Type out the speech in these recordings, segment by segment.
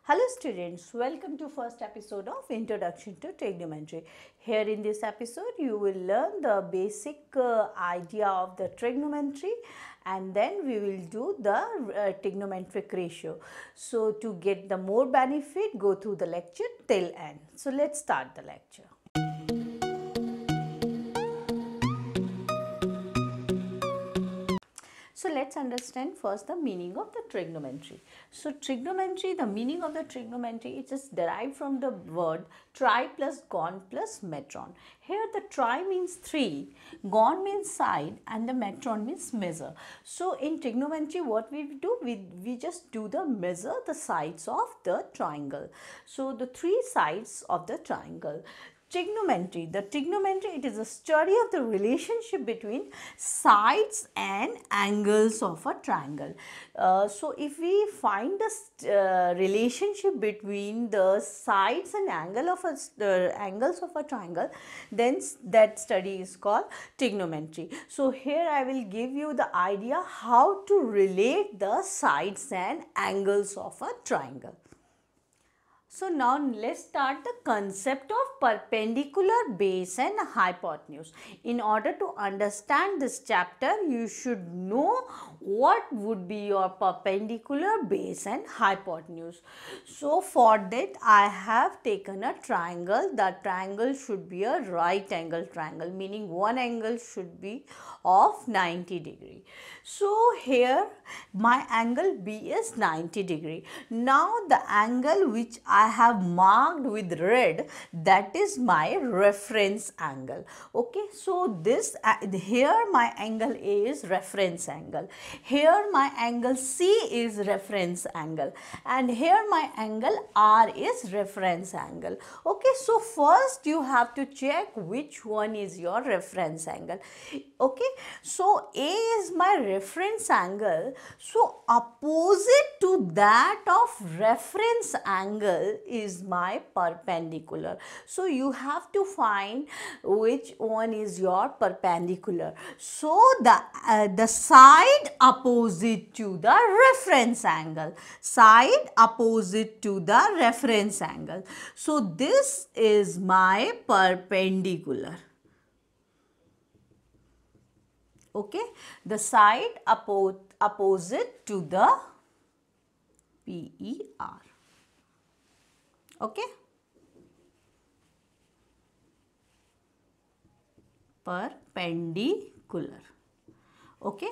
Hello students, welcome to first episode of Introduction to Trigonometry. Here in this episode you will learn the basic idea of the trigonometry and then we will do the trigonometric ratio. So to get the more benefit, go through the lecture till end. So let's start the lecture. So let's understand first the meaning of the trigonometry. So trigonometry, the meaning of the trigonometry is just derived from the word tri plus gon plus metron. Here the tri means 3, gon means side and the metron means measure. So in trigonometry what we do, we just do the measure the sides of the triangle. So the 3 sides of the triangle. Trigonometry. The trigonometry, it is a study of the relationship between sides and angles of a triangle. So if we find the relationship between the sides and angles of a triangle, then that study is called trigonometry. So here I will give you the idea how to relate the sides and angles of a triangle. So now let's start the concept of perpendicular base and hypotenuse. In order to understand this chapter, you should know what would be your perpendicular base and hypotenuse. So for that I have taken a triangle. The triangle should be a right angle triangle, meaning one angle should be of 90 degree. So here my angle B is 90 degree. Now the angle which I have marked with red, that is my reference angle. Okay, so this here my angle A is reference angle. Here my angle C is reference angle and here my angle R is reference angle. Okay, so first you have to check which one is your reference angle. Okay, so A is my reference angle, so opposite to that of reference angle is my perpendicular. So you have to find which one is your perpendicular. So the side opposite to the reference angle, side opposite to the reference angle. So this is my perpendicular. Okay, the side opposite to the PER. Okay, perpendicular. Okay,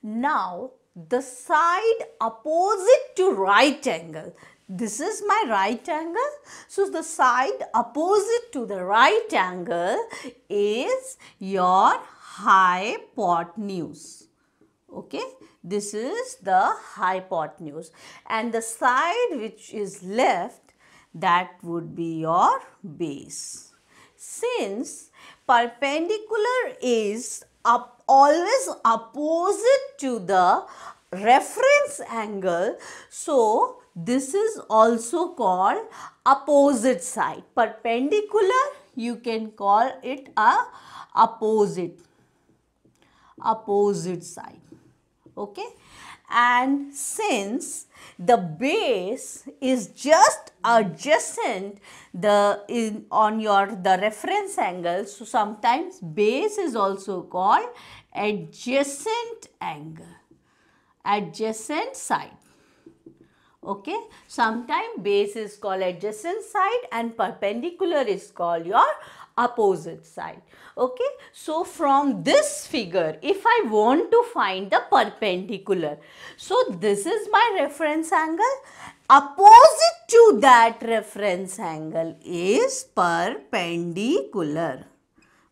now the side opposite to right angle. This is my right angle. So the side opposite to the right angle is your hypotenuse. Okay, this is the hypotenuse and the side which is left, that would be your base. Since perpendicular is always opposite to the reference angle, so this is also called opposite side. Perpendicular, you can call it a opposite side. Okay, and since the base is just adjacent on the reference angle, so sometimes base is also called adjacent angle, adjacent side. Okay, sometimes base is called adjacent side and perpendicular is called your opposite side. Okay, so from this figure, if I want to find the perpendicular, so this is my reference angle, opposite to that reference angle is perpendicular,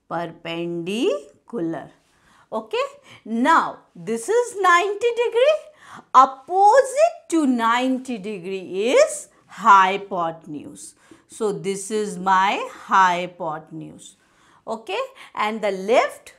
perpendicular. Okay, now this is 90 degree, opposite to 90 degree is hypotenuse. So this is my hypotenuse. Okay, and the left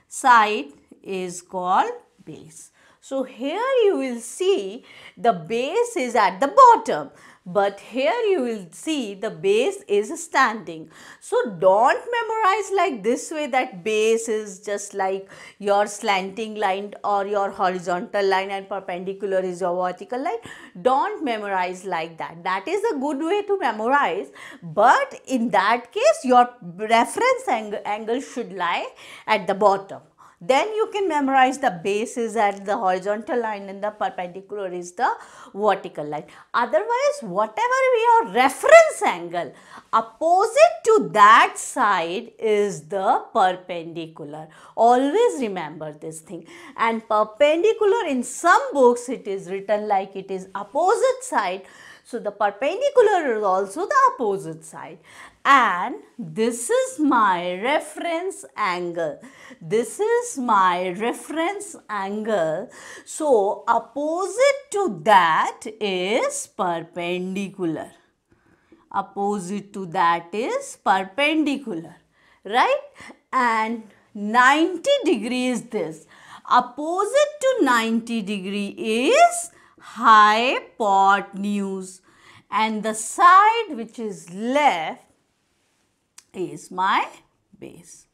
side is called base. So here you will see the base is at the bottom. but here you will see the base is standing. So don't memorize like this way, that base is just like your slanting line or your horizontal line and perpendicular is your vertical line. Don't memorize like that. That is a good way to memorize, but in that case your reference angle should lie at the bottom. Then you can memorize the base is at the horizontal line and the perpendicular is the vertical line. Otherwise, whatever be your reference angle, opposite to that side is the perpendicular. Always remember this thing. And perpendicular, in some books it is written like it is opposite side. So the perpendicular is also the opposite side. And this is my reference angle. This is my reference angle. So opposite to that is perpendicular. Opposite to that is perpendicular, right? And 90 degree is this. Opposite to 90 degree is hypotenuse, and the side which is left is my base.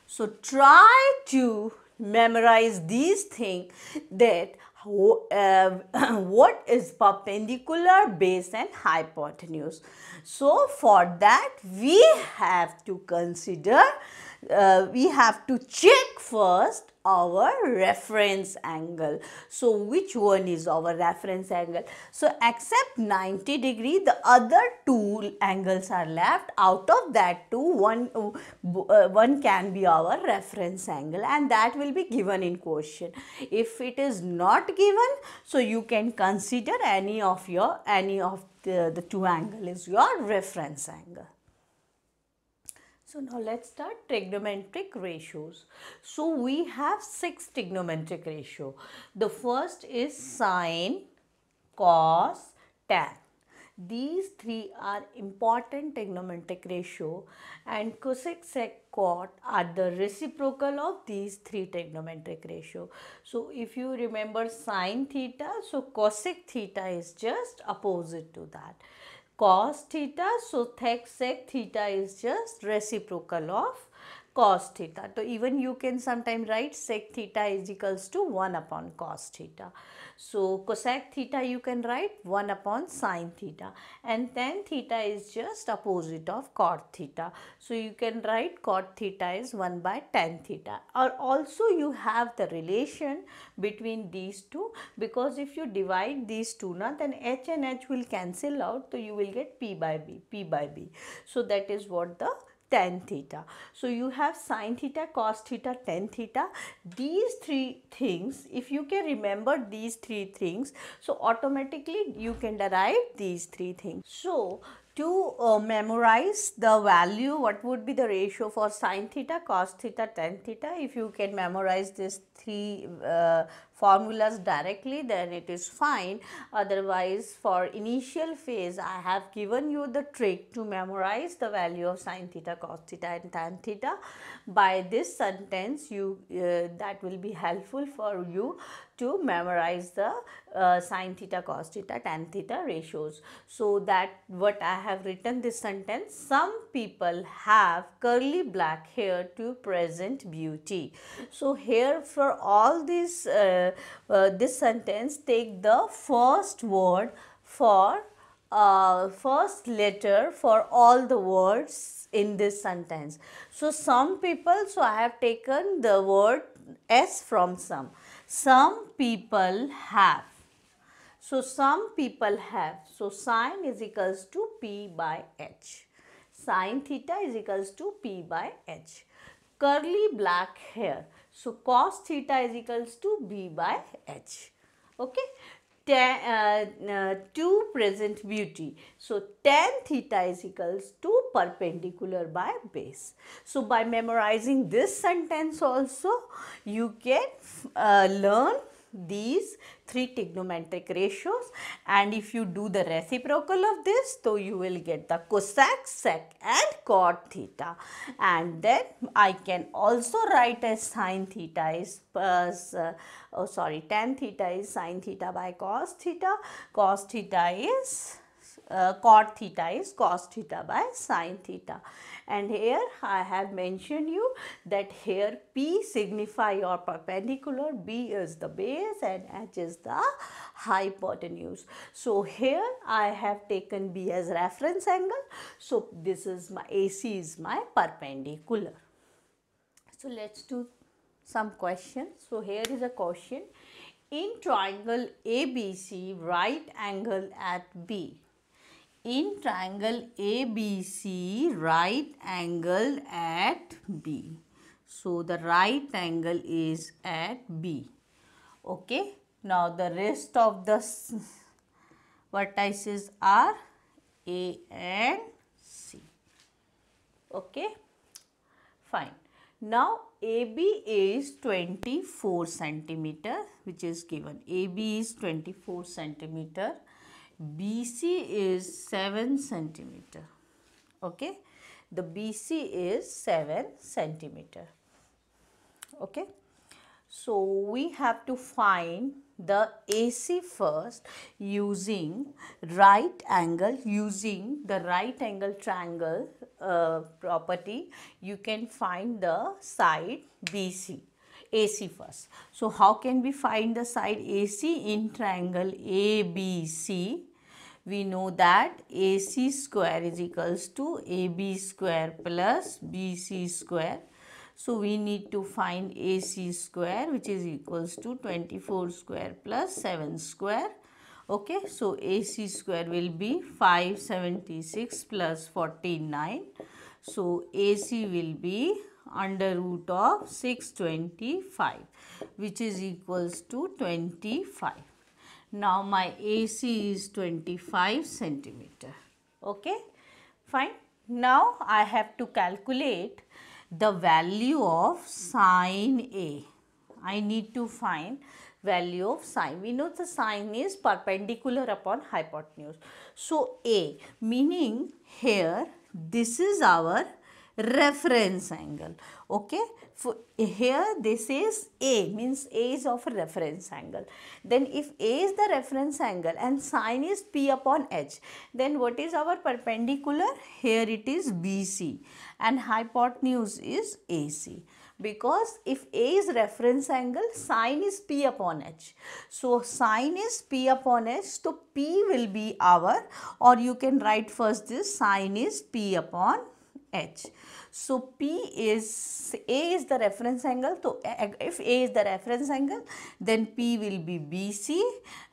So try to memorize these things, that what is perpendicular, base and hypotenuse. So for that we have to consider, we have to check first our reference angle. So which one is our reference angle? So except 90 degree, the other two angles are left. Out of that two, one can be our reference angle, and that will be given in question. If it is not given, so you can consider any of the two angle is your reference angle. So now let's start trigonometric ratios. So we have 6 trigonometric ratio. The first is sine, cos, tan. These three are important trigonometric ratio, and cosec, sec, cot are the reciprocal of these three trigonometric ratio. So if you remember sine theta, so cosec theta is just opposite to that. Cos theta, so sec theta is just reciprocal of cos theta. So even you can sometimes write sec theta is equals to 1 upon cos theta. So cosec theta you can write 1 upon sine theta, and tan theta is just opposite of cot theta. So you can write cot theta is 1 by tan theta. Or also you have the relation between these two, because if you divide these two now, then h and h will cancel out, so you will get p by b. So that is what the tan theta. So you have sine theta, cos theta, tan theta. These three things, if you can remember these three things, so automatically you can derive these three things. So to memorize the value, what would be the ratio for sine theta, cos theta, tan theta? If you can memorize these three formulas directly, then it is fine. Otherwise, for initial phase, I have given you the trick to memorize the value of sine theta, cos theta and tan theta. By this sentence, that will be helpful for you to memorize the sine theta, cos theta, tan theta ratios. So that what I have written this sentence, some people have curly black hair to present beauty. So here for all this sentence, take the first word for first letter for all the words in this sentence. So some people, so I have taken the word S from some. Some people have. So some people have. So sine is equals to P by H. Sine theta is equals to P by H. Curly black hair. So cos theta is equals to B by H. Okay. To present beauty. So tan theta is equals to perpendicular by base. So by memorizing this sentence also, you can learn these three trigonometric ratios, and if you do the reciprocal of this, so you will get the cosec, sec and cot theta. And then I can also write as sine theta is tan theta is sine theta by cos theta is cot theta is cos theta by sin theta. And here I have mentioned you that here P signify your perpendicular, B is the base and H is the hypotenuse. So here I have taken B as reference angle. So this is my AC is my perpendicular. So let's do some questions. So here is a question. In triangle ABC, right angle at B. In triangle ABC, right angle at B. So the right angle is at B. Okay. Now the rest of the vertices are A and C. Okay. Fine. Now AB is 24 centimeter, which is given. AB is 24 centimeter. BC is 7 centimeter. Okay. The BC is 7 centimeter. Okay. So we have to find the AC first using right angle, using the right angle triangle property. You can find the side BC, AC first. So how can we find the side AC in triangle ABC? We know that AC square is equals to AB square plus BC square. So we need to find AC square, which is equals to 24 square plus 7 square. Okay, so AC square will be 576 plus 49. So AC will be under root of 625, which is equals to 25. Now my AC is 25 centimeter. Okay, fine. Now I have to calculate the value of sine A. I need to find value of sine. We know the sine is perpendicular upon hypotenuse. So A, meaning here this is our reference angle. Okay, for here this is A, means A is of a reference angle. Then if A is the reference angle and sine is P upon H, then what is our perpendicular? Here it is BC and hypotenuse is AC. Because if A is reference angle, sine is P upon H. So sine is P upon H, so P will be our, or you can write first this, sine is P upon H. So P is, A is the reference angle. So if A is the reference angle, then P will be BC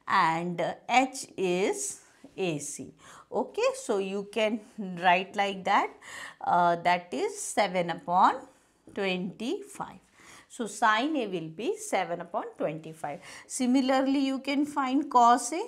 and H is AC. Okay, so you can write like that. That is 7 upon 25. So sine A will be 7 upon 25. Similarly, you can find cos A.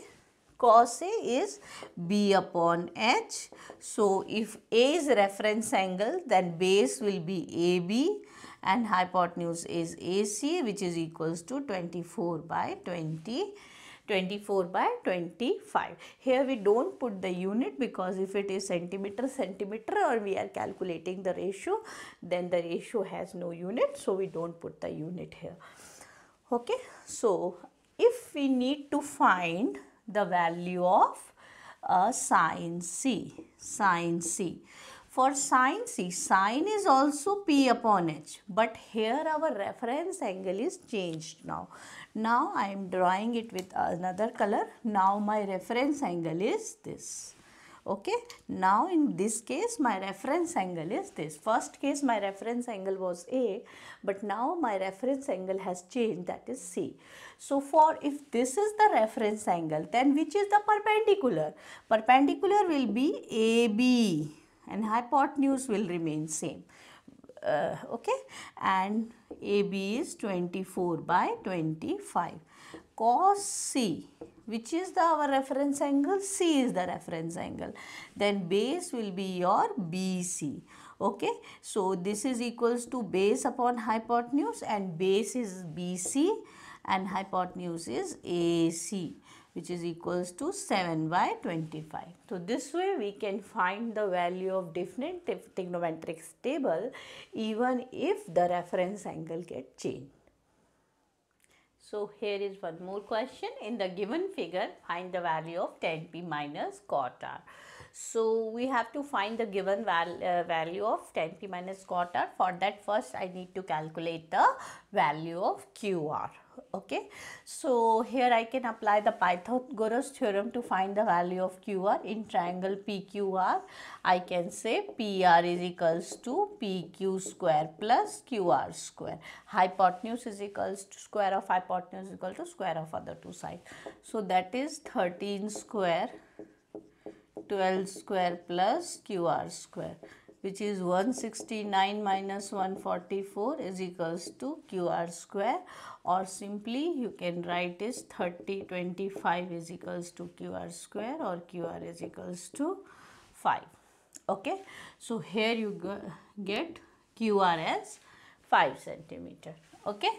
Cos A is B upon H. So if A is reference angle, then base will be AB and hypotenuse is AC, which is equals to 24 by 25. Here we don't put the unit because if it is centimeter or we are calculating the ratio, then the ratio has no unit, so we don't put the unit here. Okay, so if we need to find the value of sine C. For sine C, sine is also P upon H, but here our reference angle is changed now. Now I am drawing it with another color. Now my reference angle is this. Okay, now in this case my reference angle is this. First case my reference angle was A, but now my reference angle has changed, that is C. So for if this is the reference angle, then which is the perpendicular? Perpendicular will be AB and hypotenuse will remain same. Okay, and AB is 24 by 25. Cos C, which is our reference angle? C is the reference angle. Then base will be your BC. Okay, so this is equals to base upon hypotenuse and base is BC and hypotenuse is AC, which is equals to 7 by 25. So this way we can find the value of different trigonometric table even if the reference angle get changed. So here is one more question. In the given figure, find the value of tan p minus cot r. So we have to find the given value of tan p minus cot r. For that, first I need to calculate the value of QR. Okay, so here I can apply the Pythagoras theorem to find the value of QR in triangle PQR. I can say PR is equals to PQ square plus QR square. Hypotenuse is equals to square of hypotenuse is equal to square of other two sides. So that is 13 square 12 square plus QR square, which is 169 minus 144 is equals to QR square, or simply you can write is 3025 is equals to QR square, or QR is equals to 5. Okay, so here you get QR as 5 centimeter. Okay,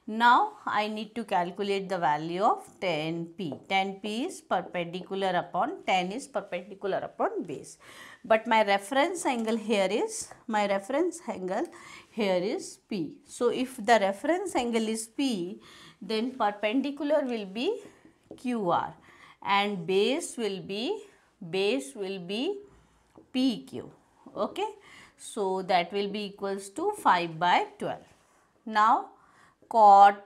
now I need to calculate the value of tan p. Tan p is perpendicular upon, tan is perpendicular upon base. But my reference angle here is, P. So if the reference angle is P, then perpendicular will be QR and base will be PQ. Okay, so that will be equals to 5 by 12. Now cot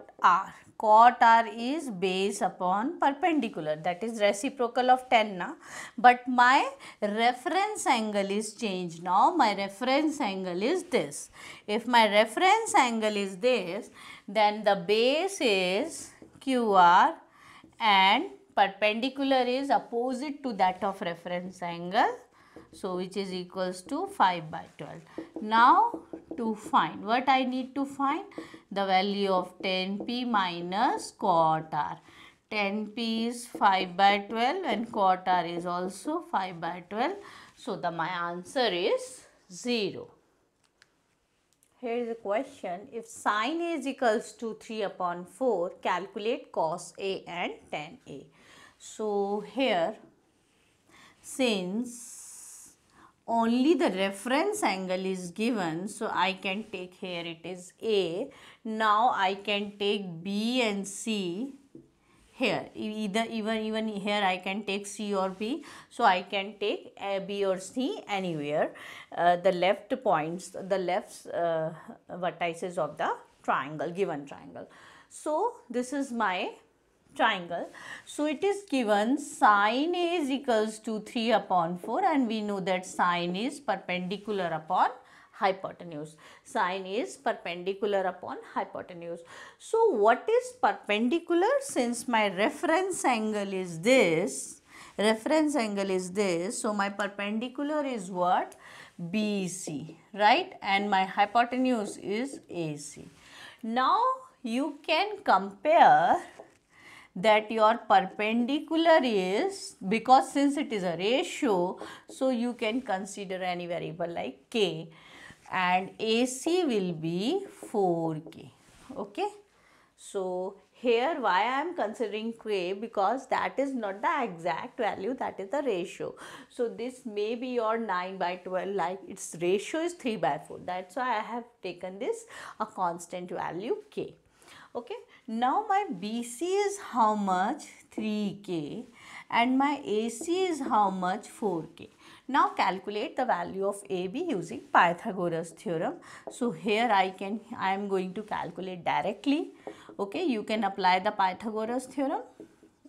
r is base upon perpendicular, that is reciprocal of tan na, but my reference angle is changed. Now my reference angle is this. If my reference angle is this, then the base is QR and perpendicular is opposite to that of reference angle. So which is equals to 5 by 12. Now to find, what I need to find? The value of tan p minus cot r. Tan p is 5 by 12 and cot r is also 5 by 12. So my answer is 0. Here is a question. If sin A is equals to 3 upon 4, calculate cos A and tan A. So here, since only the reference angle is given, so I can take, here it is A. Now I can take B and C here, even here I can take C or B. So I can take B or C anywhere, the left points, the left vertices of the triangle, given triangle. So this is my triangle. So it is given sin A is equals to 3 upon 4, and we know that sin is perpendicular upon hypotenuse. Sin is perpendicular upon hypotenuse. So what is perpendicular? Since my reference angle is this, so my perpendicular is what? BC, right? And my hypotenuse is AC. Now you can compare that your perpendicular is, because since it is a ratio, so you can consider any variable like K, and AC will be 4K. Okay, so here why I am considering K, because that is not the exact value, that is the ratio. So this may be your 9 by 12, like its ratio is 3 by 4. That's why I have taken this a constant value K. Okay, now my BC is how much? 3K, and my AC is how much? 4K. Now calculate the value of AB using Pythagoras theorem. So here I am going to calculate directly. Okay, you can apply the Pythagoras theorem.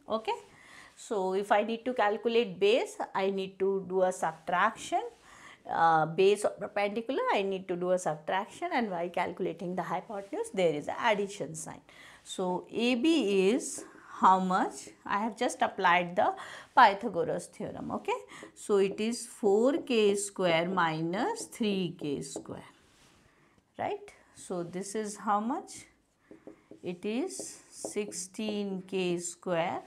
Okay, so if I need to calculate base, I need to do a subtraction. Base or perpendicular, I need to do a subtraction, and while calculating the hypotenuse, there is an addition sign. So AB is how much? I have just applied the Pythagoras theorem. Okay, so it is 4K square minus 3K square, right? So this is how much? It is 16K square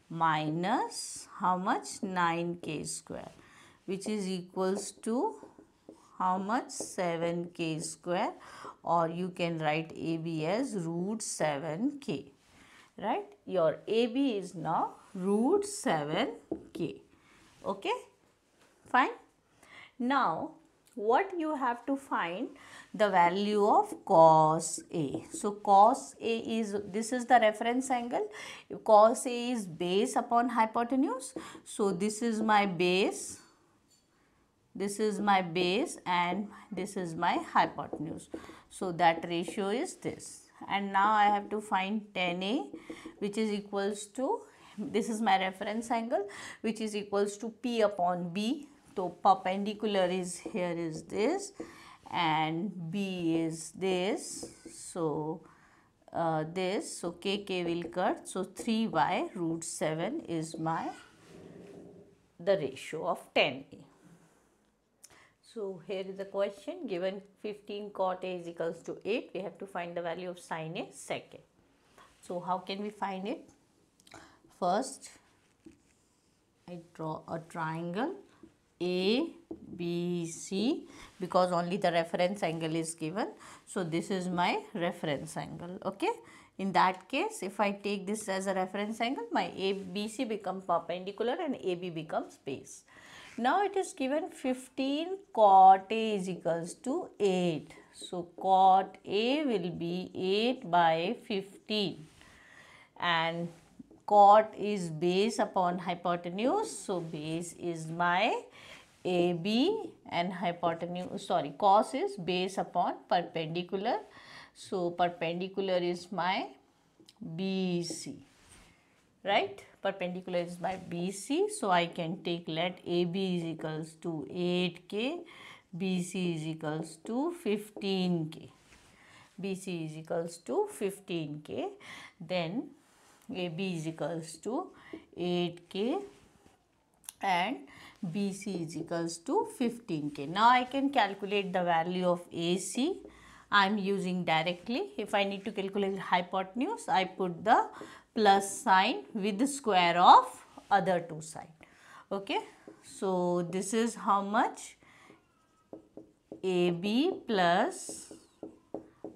minus how much? 9K square, which is equals to how much? 7K square, or you can write AB as root 7K, right? Your AB is now root 7K. Okay, fine. Now what you have to find the value of cos A. So cos A is, this is the reference angle. Cos A is base upon hypotenuse. So this is my base, this is my base, and this is my hypotenuse. So that ratio is this. And now I have to find tan A, which is equals to, this is my reference angle, which is equals to P upon B. So perpendicular is, here is this, and B is this. So this, so KK will cut. So 3 by root 7 is my, the ratio of tan A. So here is the question, given 15 cot A is equals to 8, we have to find the value of sin A second. So how can we find it? First, I draw a triangle ABC, because only the reference angle is given. So this is my reference angle, okay. In that case, if I take this as a reference angle, my ABC becomes perpendicular and AB becomes base. Now it is given 15 cot A is equals to 8. So cot A will be 8 by 15, and cot is base upon hypotenuse. So base is my AB, and hypotenuse, sorry, cos is base upon perpendicular. So perpendicular is my BC, right? Perpendicular is my BC. So I can take, let AB is equals to 8K, BC is equals to 15K. BC is equals to 15K. Then AB is equals to 8K and BC is equals to 15K. Now I can calculate the value of AC. I am using directly. If I need to calculate hypotenuse, I put the plus sign with the square of other two sides. Okay. So this is how much? AB plus,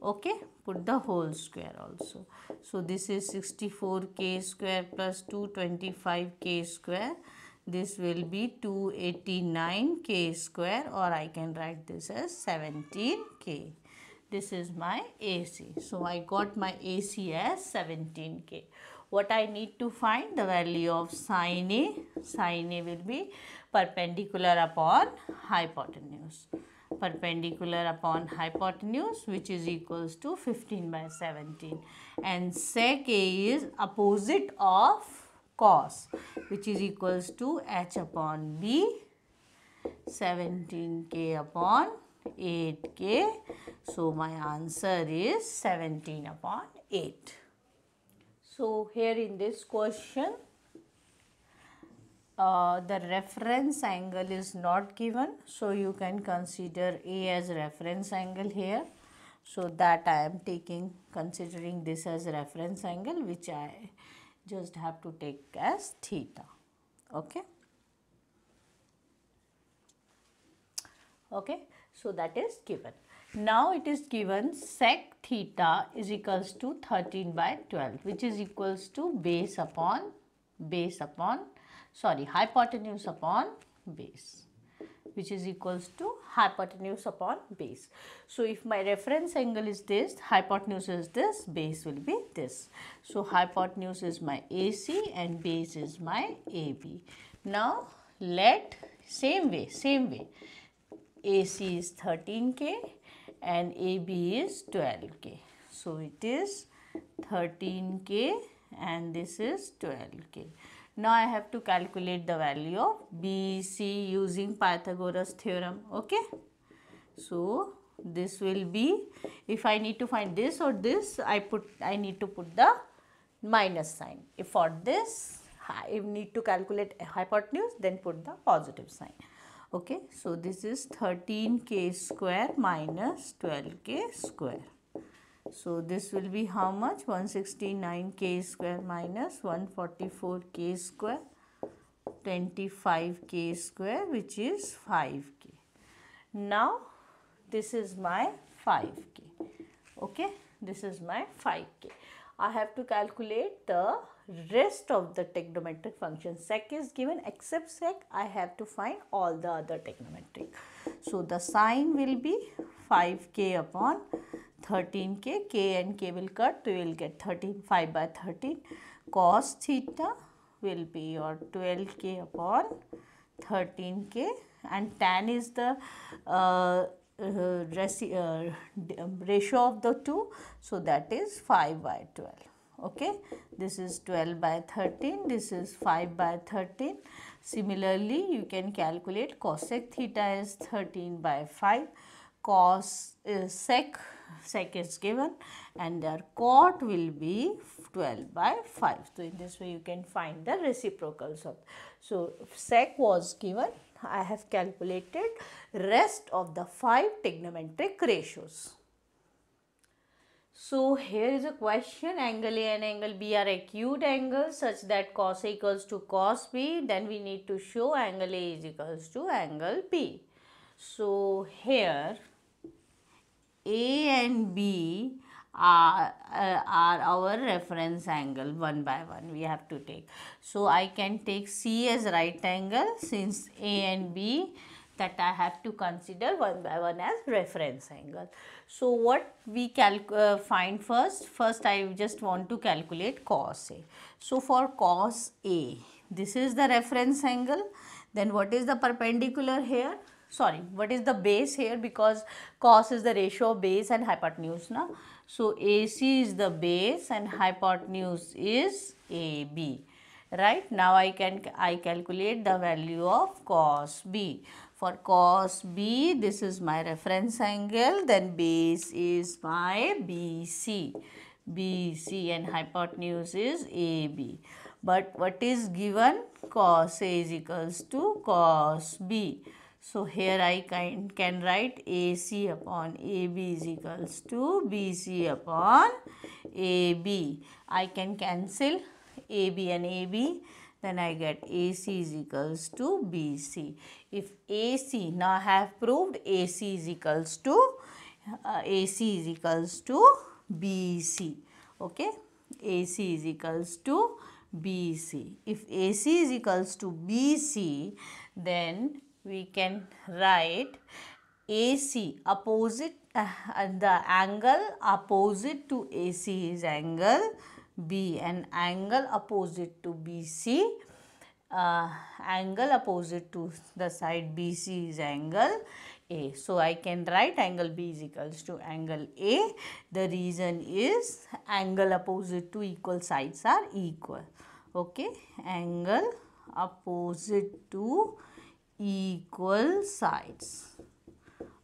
okay, put the whole square also. So this is 64K square plus 225K square. This will be 289K square, or I can write this as 17K. This is my AC. So I got my AC as 17K. What I need to find? The value of sin A. Sin A will be perpendicular upon hypotenuse. Perpendicular upon hypotenuse, which is equals to 15 by 17. And sec A is opposite of cos, which is equals to H upon B, 17K upon 8K. So my answer is 17 upon 8. So here in this question, the reference angle is not given. So you can consider A as reference angle here. So that I am considering this as reference angle, which I just have to take as theta. Okay. Okay. So that is given. Now it is given sec theta is equals to 13 by 12, which is equals to hypotenuse upon base, which is equals to hypotenuse upon base. So if my reference angle is this, hypotenuse is this, base will be this. So hypotenuse is my AC and base is my AB. Now let, same way, AC is 13K and AB is 12K. So it is 13K and this is 12K. Now I have to calculate the value of BC using Pythagoras theorem. Okay. So this will be, if I need to find this or this, I need to put the minus sign. If for this I need to calculate a hypotenuse, then put the positive sign. Okay. So this is 13K square minus 12K square. So this will be how much? 169K square minus 144K square, 25K square, which is 5K. Now this is my 5K. Okay, this is my 5K. I have to calculate the rest of the trigonometric functions. Sec is given, except sec I have to find all the other trigonometric. So the sign will be 5k upon 13k, k and k will cut, so you will get 13, 5 by 13. Cos theta will be your 12k upon 13k, and tan is the ratio of the two, so that is 5 by 12. Okay, this is 12 by 13, this is 5 by 13. Similarly, you can calculate cosec theta is 13 by 5, cos sec is given, and their cot will be 12 by 5. So in this way you can find the reciprocals of. So sec was given, I have calculated rest of the 5 trigonometric ratios. So here is a question, angle A and angle B are acute angles such that cos A equals to cos B, then we need to show angle A is equals to angle B. So here A and B are our reference angle one by one we have to take. So I can take C as right angle, since A and B that I have to consider one by one as reference angle. So what we find first? First I just want to calculate cos A. So for cos A, this is the reference angle. Then what is the perpendicular here? Sorry, what is the base here, because cos is the ratio of base and hypotenuse now. So AC is the base and hypotenuse is AB. Right, now I calculate the value of cos B. For cos B, this is my reference angle, then base is my BC. BC and hypotenuse is AB. But what is given? Cos A is equals to cos B. So here I can write AC upon AB is equals to BC upon AB. I can cancel AB and AB, then I get AC is equals to BC. If AC, now I have proved AC is equals to BC. Okay, AC is equals to BC. If AC is equals to BC, then we can write AC opposite, the angle opposite to AC is angle B, and angle opposite to BC, angle opposite to the side BC is angle A. So I can write angle B is equals to angle A. The reason is angle opposite to equal sides are equal. Okay, angle opposite to equal sides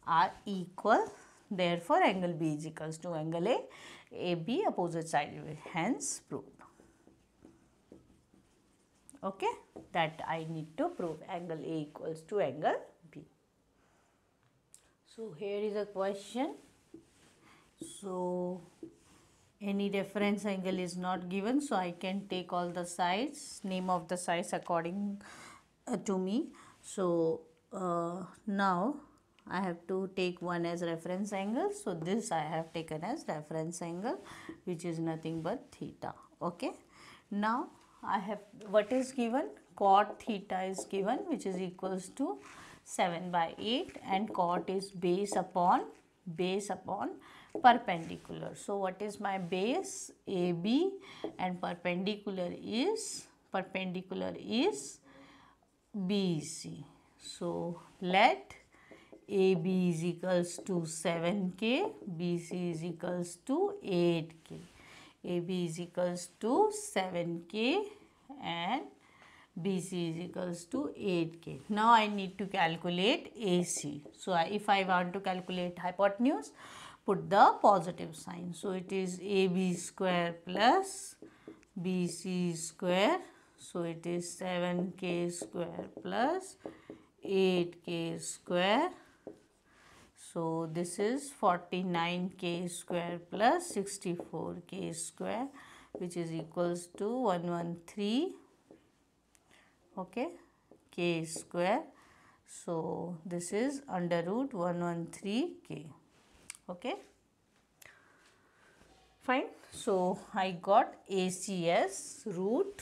are equal, therefore angle B is equals to angle A. AB opposite side, hence proved. Okay, that I need to prove, angle A equals to angle B. So here is a question. So any reference angle is not given, so I can take all the sides, name of the sides according to me. So now I have to take one as reference angle. So this I have taken as reference angle, which is nothing but theta. Okay. Now I have, what is given? Cot theta is given, which is equals to 7 by 8, and cot is base upon perpendicular. So what is my base? AB, and perpendicular is BC. So let AB is equals to 7k, BC is equals to 8k. AB is equals to 7k and BC is equals to 8k. Now I need to calculate AC. So if I want to calculate hypotenuse, put the positive sign. So it is AB square plus BC square. So it is 7k square plus 8k square. So this is 49k square plus 64k square, which is equals to 113, okay, k square. So this is under root 113k. Okay, fine. So I got ACS root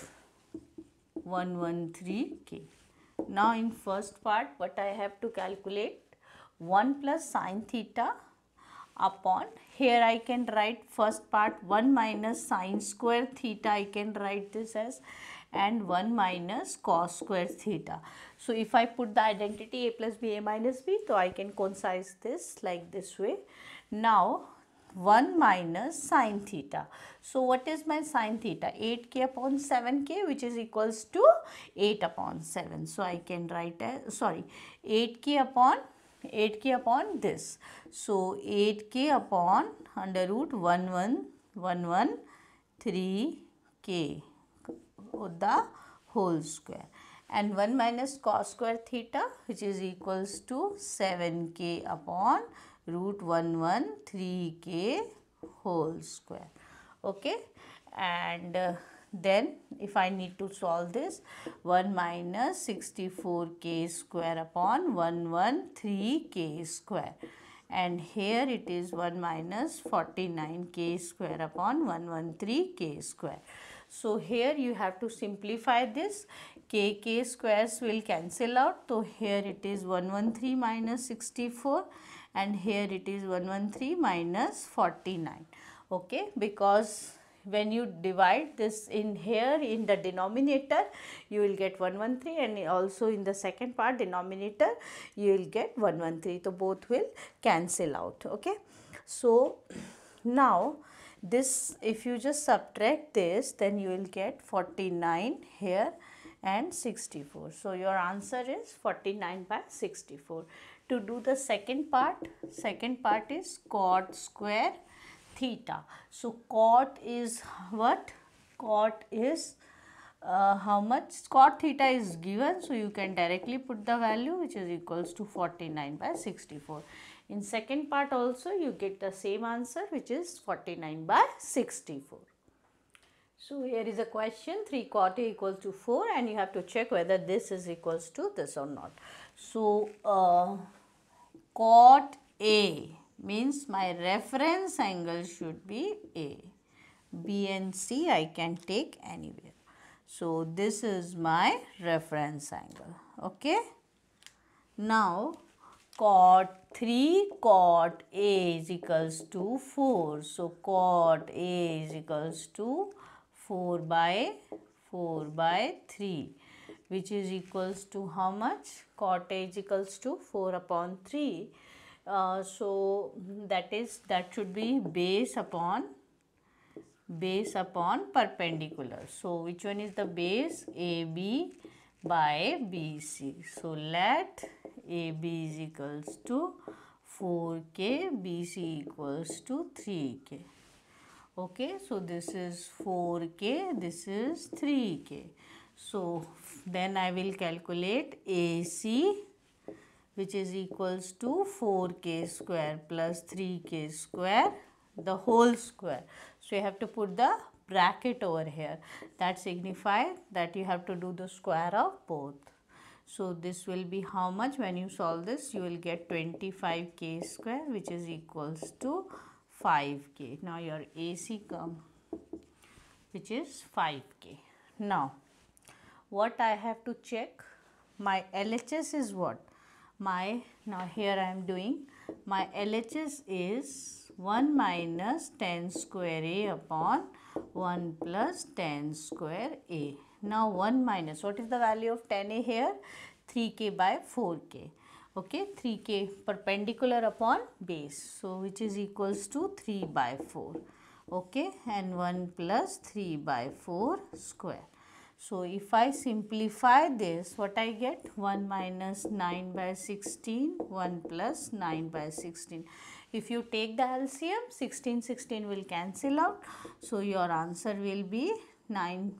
113k. Now in first part, what I have to calculate? 1 plus sine theta upon, here I can write first part 1 minus sine square theta, I can write this as, and 1 minus cos square theta. So if I put the identity a plus b, a minus b, so I can concise this like this way. Now 1 minus sine theta. So what is my sine theta? 8k upon 7k, which is equals to 8 upon 7. So I can write as, sorry, 8k upon this. So 8k upon under root 1113k the whole square, and 1 minus cos square theta, which is equals to 7k upon root 113k whole square. Okay, and then if I need to solve this, 1 minus 64k square upon 113k square, and here it is 1 minus 49k square upon 113k square. So here you have to simplify this, k squares will cancel out. So here it is 113 minus 64, and here it is 113 minus 49. Okay, because when you divide this in here in the denominator, you will get 113, and also in the second part denominator you will get 113. So both will cancel out. Okay, so now this, if you just subtract this, then you will get 49 here and 64. So your answer is 49 by 64. To do the second part is cot square theta. So cot is what? Cot is how much? Cot theta is given, so you can directly put the value, which is equals to 49 by 64. In second part also you get the same answer, which is 49 by 64. So here is a question, 3 cot A equals to 4, and you have to check whether this is equals to this or not. So cot A means my reference angle should be A. B and C I can take anywhere. So this is my reference angle. Okay. Now cot 3 cot A is equals to 4. So cot A is equals to 4 by 3, which is equals to how much? Cot A is equals to 4 upon 3. So that should be base upon perpendicular. So which one is the base? AB by BC. So let AB is equals to 4k, BC equals to 3k. Okay, so this is 4k, this is 3k. So then I will calculate AC, which is equals to 4k square plus 3k square, the whole square. So you have to put the bracket over here. That signifies that you have to do the square of both. So this will be how much? When you solve this, you will get 25k square, which is equals to 5k. Now your AC come, which is 5k. Now what I have to check? My LHS is what? Now here I am doing, my LHS is 1 minus 10 square A upon 1 plus 10 square A. Now 1 minus, what is the value of 10A here? 3k by 4k. Okay, 3k perpendicular upon base. So which is equals to 3 by 4. Okay, and 1 plus 3 by 4 square. So if I simplify this, what I get? 1 minus 9 by 16, 1 plus 9 by 16. If you take the LCM, 16 will cancel out. So your answer will be 9,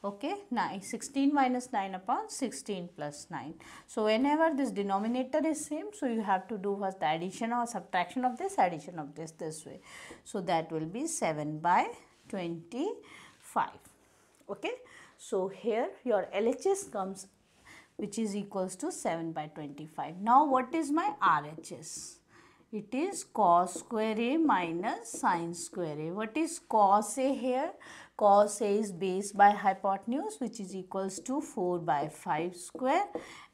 okay, 16 minus 9 upon 16 plus 9. So whenever this denominator is same, so you have to do first the addition or subtraction of this, addition of this way. So that will be 7 by 25. Okay, so here your LHS comes, which is equals to 7 by 25. Now what is my RHS? It is cos square A minus sin square A. What is cos A here? Cos A is base by hypotenuse, which is equals to 4 by 5 square,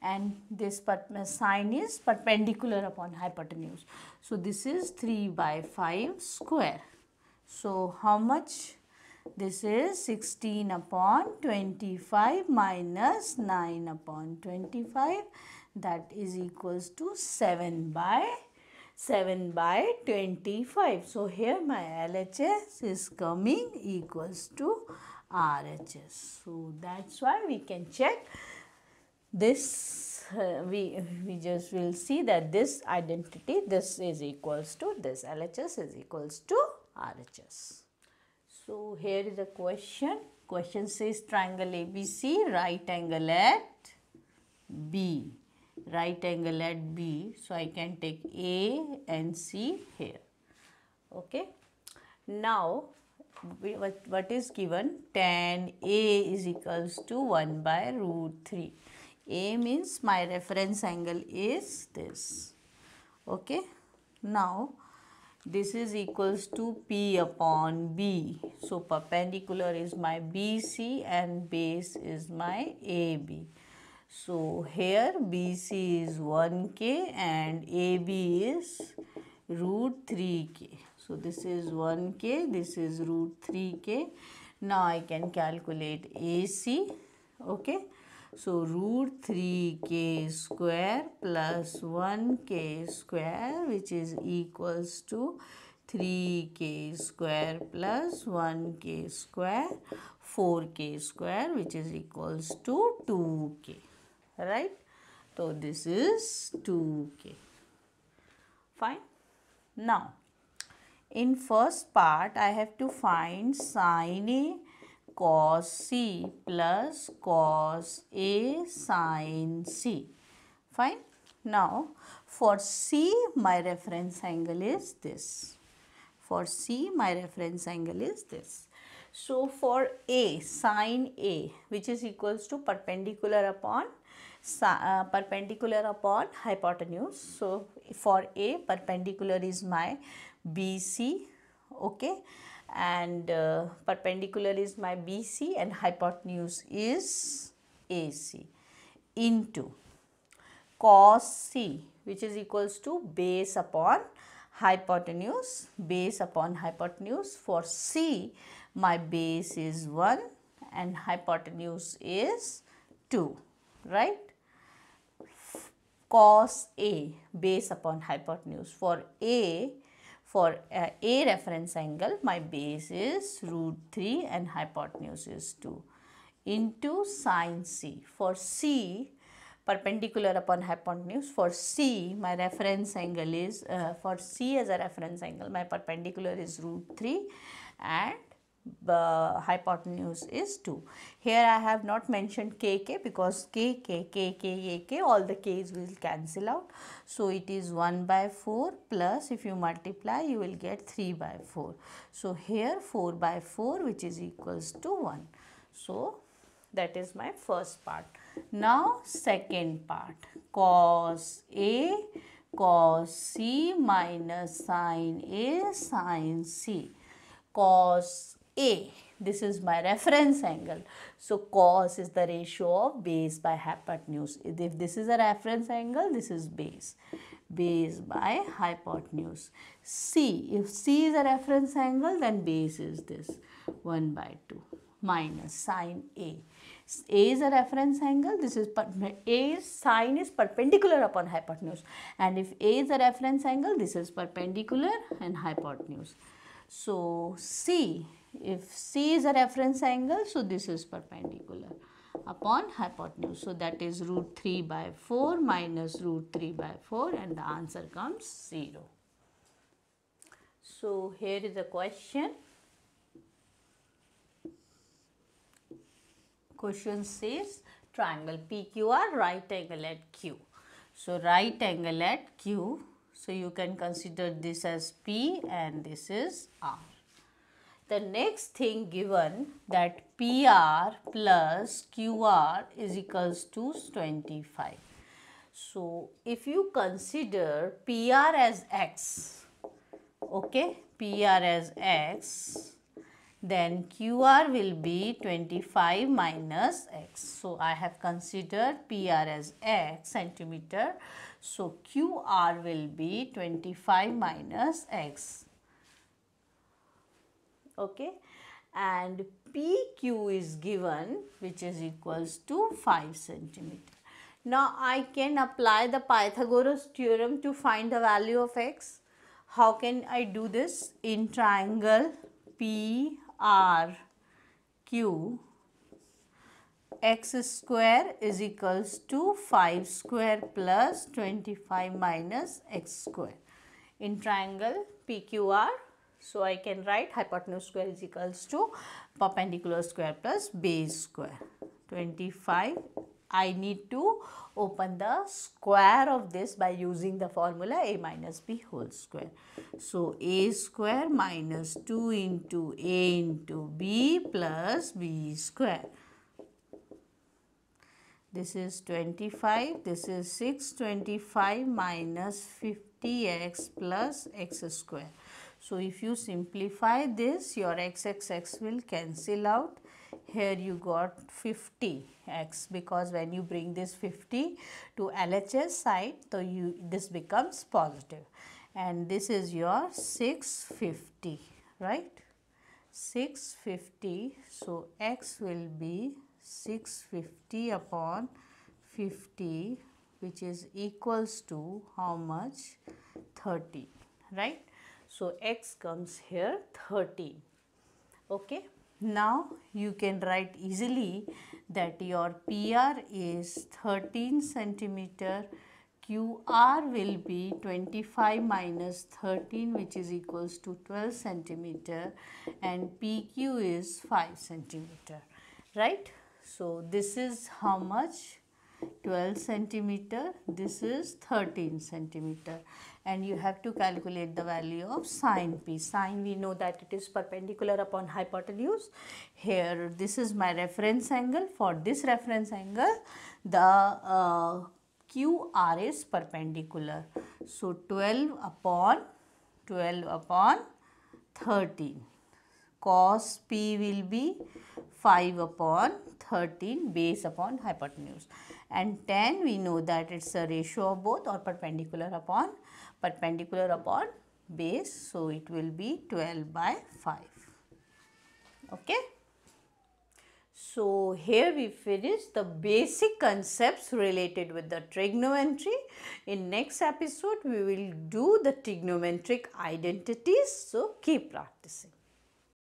and this sine is perpendicular upon hypotenuse. So this is 3 by 5 square. So how much? This is 16 upon 25 minus 9 upon 25, that is equals to 7 by 25. So here my LHS is coming equals to RHS. So that's why we can check this. We just will see that this identity, this is equals to this, LHS is equals to RHS. So here is a question. Question says triangle ABC, right angle at B. Right angle at B. So I can take A and C here. Okay. Now what is given? Tan A is equals to 1 by root 3. A means my reference angle is this. Okay. Now this is equals to P upon B. So perpendicular is my BC and base is my AB. So here BC is 1K and AB is root 3K. So this is 1K, this is root 3K. Now I can calculate AC. Okay. So root 3K square plus 1K square, which is equals to 3K square plus 1K square, 4K square, which is equals to 2K. Right? So this is 2K. Fine. Now, in first part, I have to find sin A cos C plus cos A sin C. Fine. Now, for C, my reference angle is this. For C, my reference angle is this. So, for A, sin A, which is equals to perpendicular upon hypotenuse. So, for A, perpendicular is my BC, okay, and perpendicular is my BC and hypotenuse is AC, into cos C, which is equals to base upon hypotenuse. For C, my base is 1 and hypotenuse is 2, right? Cos A, base upon hypotenuse. For A reference angle, my base is root 3 and hypotenuse is 2, into sin C. For C, perpendicular upon hypotenuse, for C, my reference angle is, for C as a reference angle, my perpendicular is root 3 and hypotenuse is 2. Here I have not mentioned KK because KK, all the K's will cancel out. So it is 1 by 4 plus, if you multiply you will get 3 by 4. So here 4 by 4, which is equals to 1. So that is my first part. Now second part, cos A cos C minus sin A sin C. Cos A, this is my reference angle. So cos is the ratio of base by hypotenuse. If this is a reference angle, this is base by hypotenuse. C, if C is a reference angle, then base is this 1 by 2 minus sin A. A is a reference angle, this is sine is perpendicular upon hypotenuse, and if A is a reference angle, this is perpendicular and hypotenuse. So C, if C is a reference angle, so this is perpendicular upon hypotenuse. So that is root 3 by 4 minus root 3 by 4, and the answer comes 0. So here is a question. Question says triangle PQR, right angle at Q. So right angle at Q, so you can consider this as P and this is R. The next thing given that PR plus QR is equals to 25. So if you consider PR as x, okay, PR as x, then QR will be 25 minus x. So I have considered PR as x centimeter. So QR will be 25 minus x. Okay, and PQ is given, which is equals to 5 centimeter. Now I can apply the Pythagoras theorem to find the value of x. How can I do this? In triangle PRQ, x square is equals to 5 square plus 25 minus x square. In triangle PQR, so I can write hypotenuse square is equals to perpendicular square plus base square. 25, I need to open the square of this by using the formula a minus b whole square. So a square minus 2 into a into b plus b square. This is 25, this is 625 minus 50x plus x square. So if you simplify this, your x will cancel out. Here you got 50x, because when you bring this 50 to LHS side, so this becomes positive. And this is your 650, right? 650, so x will be 650 upon 50, which is equals to how much? 13, right? So x comes here 13. Okay. Now you can write easily that your PR is 13 centimeter, QR will be 25 minus 13, which is equals to 12 centimeter, and PQ is 5 centimeter, right? So this is how much? 12 centimeter, this is 13 centimeter, and you have to calculate the value of sine P. Sine, we know that it is perpendicular upon hypotenuse. Here this is my reference angle. For this reference angle, the QR is perpendicular. So 12 upon 13. Cos P will be 5 upon 13 base upon hypotenuse, and tan we know that it's a ratio of both, or perpendicular upon base, so it will be 12 by 5. Okay. So here we finish the basic concepts related with the trigonometry. In next episode we will do the trigonometric identities, so keep practicing.